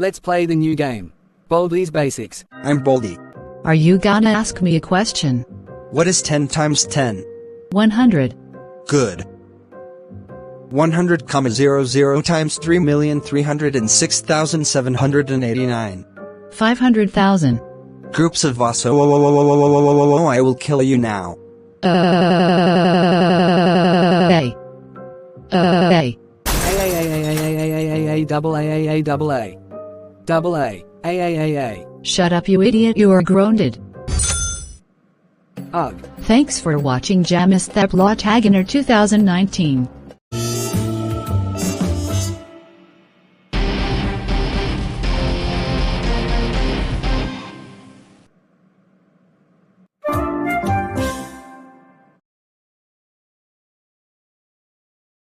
Let's play the new game. Baldi's Basics. I'm Baldi. Are you gonna ask me a question? What is 10 times 10? 100. Good. 100, 00 times 3,306,789. 500,000. Groups of us. I will kill you now. A. Double A. Double A. Shut up, you idiot, you are grounded. Ugh. Thanks for watching Jamisthaplot Hagener 2019.